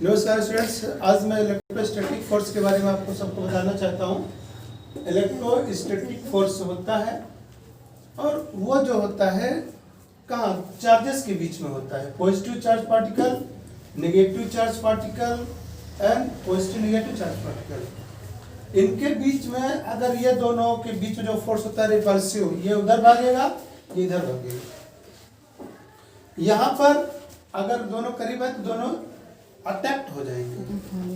नमस्कार स्टूडेंट्स, आज मैं इलेक्ट्रोस्टैटिक फोर्स के बारे में आपको सबको बताना चाहता हूँ। इलेक्ट्रोस्टैटिक फोर्स होता है और वो जो होता है कहाँ चार्जेस के बीच में होता है। Positive charge particle, negative charge particle and positive negative charge particle, इनके बीच में अगर ये दोनों के बीच में जो फोर्स होता है रिपल्सिव, ये उधर भागेगा ये इधर भागेगा। यहाँ पर अगर दोनों करीब है तो दोनों अटैक्ट हो जाएंगे।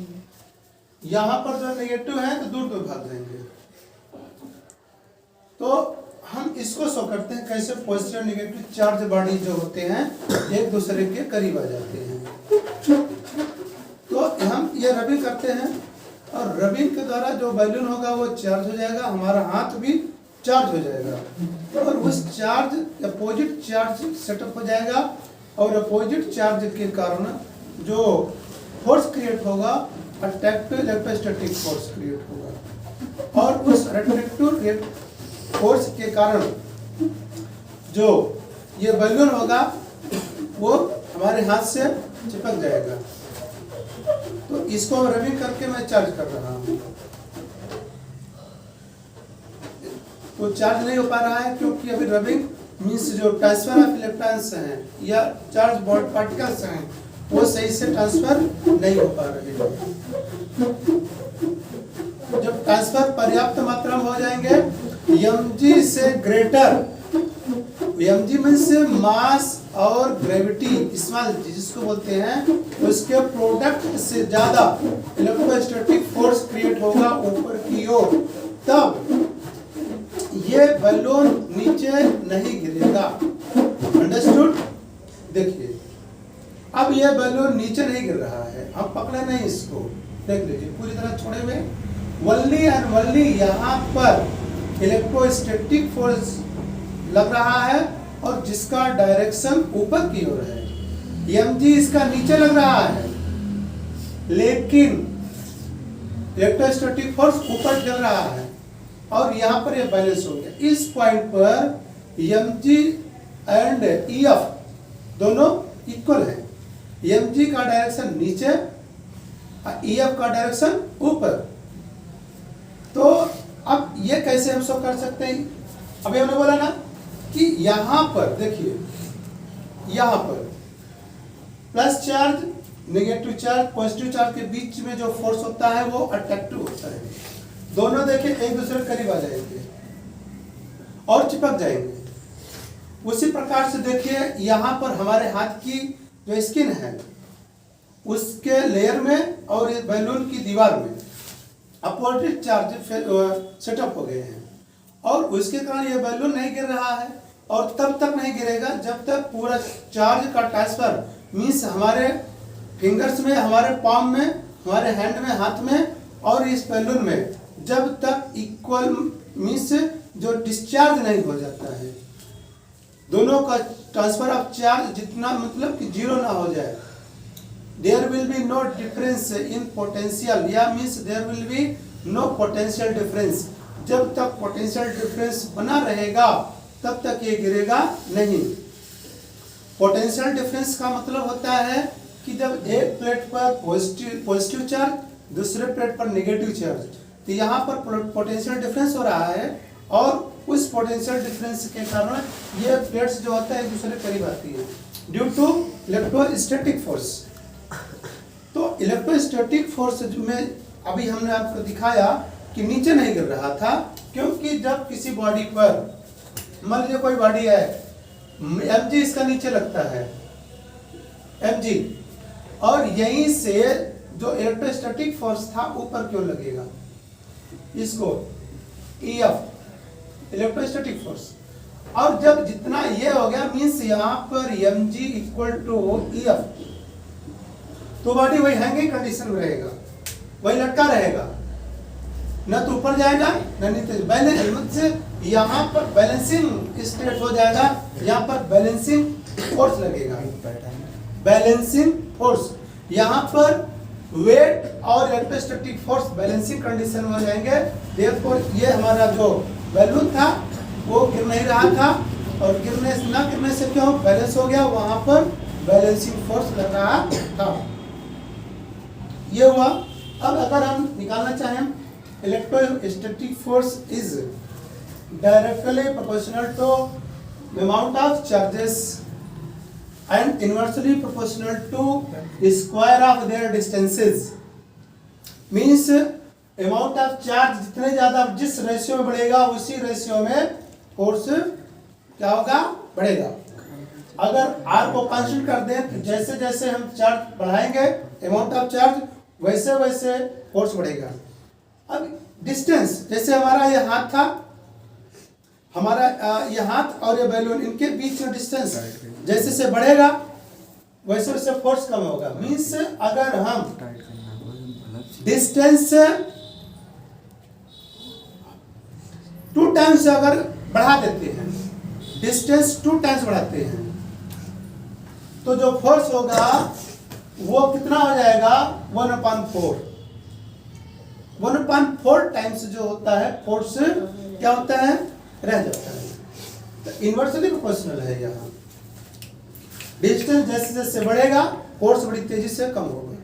यहाँ पर जो नेगेटिव है तो दूर दूर भाग जाएंगे। तो हम इसको शो करते हैं कैसे पॉजिटिव नेगेटिव चार्ज बॉडी जो होते हैं एक दूसरे के करीब आ जाते हैं। तो हम ये रबिंग करते हैं और रबिंग के द्वारा जो बैलून होगा वो चार्ज हो जाएगा, हमारा हाथ भी चार्ज हो जाएगा और उस चार्ज अपोजिट चार्ज सेटअप हो जाएगा और अपोजिट चार्ज के कारण जो फोर्स क्रिएट होगा अट्रैक्टिव इलेक्ट्रोस्टैटिक फोर्स क्रिएट होगा और उस अट्रैक्टिव फोर्स के कारण जो ये बैलून होगा वो हमारे हाथ से चिपक जाएगा। तो इसको रबिंग करके मैं चार्ज कर रहा हूँ। तो चार्ज नहीं हो पा रहा है क्योंकि अभी रबिंग मीन्स जो ट्रांसफर ऑफ इलेक्ट्रॉन्स हैं या चार्ज बॉन्ड पार्टिकल्स हैं वो सही से ट्रांसफर नहीं हो पा रहे हैं। जब ट्रांसफर पर्याप्त मात्रा में हो जाएंगे mg से ग्रेटर, mg मीन्स मास और ग्रेविटी स्मॉल जिसको बोलते हैं, उसके प्रोडक्ट से ज्यादा इलेक्ट्रोस्टैटिक फोर्स क्रिएट होगा ऊपर की ओर, तब ये बैलून नीचे नहीं गिरेगा। अंडरस्टूड? देखिए अब ये बैलून नीचे नहीं गिर रहा है, हम पकड़े नहीं इसको, देख लीजिए पूरी तरह छोड़े हुए वल्ली एंड वल्ली यहाँ पर इलेक्ट्रोस्टैटिक फोर्स लग रहा है और जिसका डायरेक्शन ऊपर की ओर है। mg इसका नीचे लग रहा है लेकिन इलेक्ट्रोस्टैटिक फोर्स ऊपर चल रहा है और यहाँ पर ये बैलेंस हो गया। इस पॉइंट पर mg एंड ef दोनों इक्वल है। mg का डायरेक्शन नीचे, ef का डायरेक्शन ऊपर। तो अब ये कैसे हम शो कर सकते हैं? अभी हमने बोला ना कि यहाँ पर देखिए, यहाँ पर plus charge negative charge positive charge के बीच में जो फोर्स होता है वो अट्रैक्टिव होता है। दोनों देखिए एक दूसरे के करीब आ जाएंगे और चिपक जाएंगे। उसी प्रकार से देखिए यहाँ पर हमारे हाथ की जो स्किन है उसके लेयर में और इस बैलून की दीवार में अपोजिट चार्ज सेटअप हो गए हैं और उसके कारण ये बैलून नहीं गिर रहा है और तब तक नहीं गिरेगा जब तक पूरा चार्ज का ट्रांसफर मीन्स हमारे फिंगर्स में, हमारे पाम में, हमारे हैंड में, हाथ में और इस बैलून में जब तक इक्वल मीन्स जो डिस्चार्ज नहीं हो जाता है, दोनों का ट्रांसफर ऑफ चार्ज जितना मतलब कि जीरो ना हो जाए, there will be no difference in potential, या means there will be no potential difference. जब तक पोटेंशियल डिफरेंस बना रहेगा तब तक ये गिरेगा नहीं। पोटेंशियल डिफरेंस का मतलब होता है कि जब एक प्लेट पर पॉजिटिव चार्ज, दूसरे प्लेट पर नेगेटिव चार्ज, तो यहाँ पर पोटेंशियल डिफरेंस हो रहा है और उस पोटेंशियल डिफरेंस के कारण ये प्लेट्स जो होता है एक दूसरे के करीब आती है ड्यू टू इलेक्ट्रोस्टैटिक फोर्स। तो इलेक्ट्रोस्टैटिक फोर्स में अभी हमने आपको दिखाया कि नीचे नहीं गिर रहा था क्योंकि जब किसी बॉडी पर, मान लीजिए कोई बॉडी है, mg इसका नीचे लगता है mg, और यहीं से जो इलेक्ट्रोस्टैटिक फोर्स था ऊपर क्यों लगेगा, इसको ef इलेक्ट्रोस्टैटिक फोर्स। और जब जितना ये हो गया मीन्स यहाँ पर mg इक्वल टू ef, तो बॉडी वही हैंगिंग कंडीशन में रहेगा, वही लटका रहेगा, न तो ऊपर जाएगा न नीचे। बैलेंस से यहाँ पर बैलेंसिंग स्टेट हो जाएगा, यहाँ पर बैलेंसिंग फोर्स लगेगा, बैलेंसिंग फोर्स। यहाँ पर वेट और इलेक्ट्रोस्टैटिक फोर्स बैलेंसिंग कंडीशन में हो जाएंगे। देयरफॉर ये हमारा जो बैलून था वो गिर नहीं रहा था और गिरने से क्यों बैलेंस हो गया, वहां पर बैलेंसिंग फोर्स लग रहा था। ये हुआ। अब अगर हम निकालना चाहें electrostatic force is directly proportional to amount of charges and inversely proportional to square of their distances. Means amount of charge जितने ज्यादा जिस रेशियो में बढ़ेगा उसी रेशियो में फोर्स क्या होगा, बढ़ेगा। अगर R को कांस्टेंट कर दें तो जैसे जैसे हम चार्ज बढ़ाएंगे अमाउंट ऑफ चार्ज वैसे वैसे फोर्स बढ़ेगा। अब डिस्टेंस, जैसे हमारा ये हाथ था, हमारा ये हाथ और ये बैलून, इनके बीच में डिस्टेंस जैसे से बढ़ेगा वैसे वैसे फोर्स कम होगा। मीन्स अगर हम डिस्टेंस 2 टाइम्स अगर बढ़ा देते हैं, डिस्टेंस 2 टाइम्स बढ़ाते हैं, तो जो फोर्स होगा वो कितना हो जाएगा, 1/4। 1/4 टाइम्स जो होता है फोर्स क्या होता है, रह जाता है। तो इन्वर्सली प्रोपोर्शनल है यहाँ। डिस्टेंस जैसे जैसे बढ़ेगा फोर्स बड़ी तेजी से कम होगा।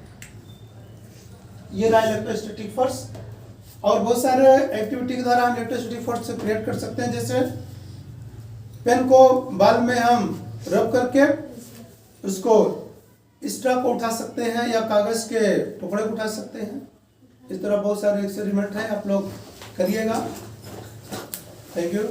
ये रहा इलेक्ट्रोस्टैटिक फोर्स। और बहुत सारे एक्टिविटी के द्वारा हम इलेक्ट्रोस्टैटिक फोर्स क्रिएट कर सकते हैं। जैसे पेन को बाल में हम रब करके उसको इस तरह को उठा सकते हैं या कागज के टुकड़े को उठा सकते हैं। इस तरह बहुत सारे एक्सपेरिमेंट हैं, आप लोग करिएगा। Thank you.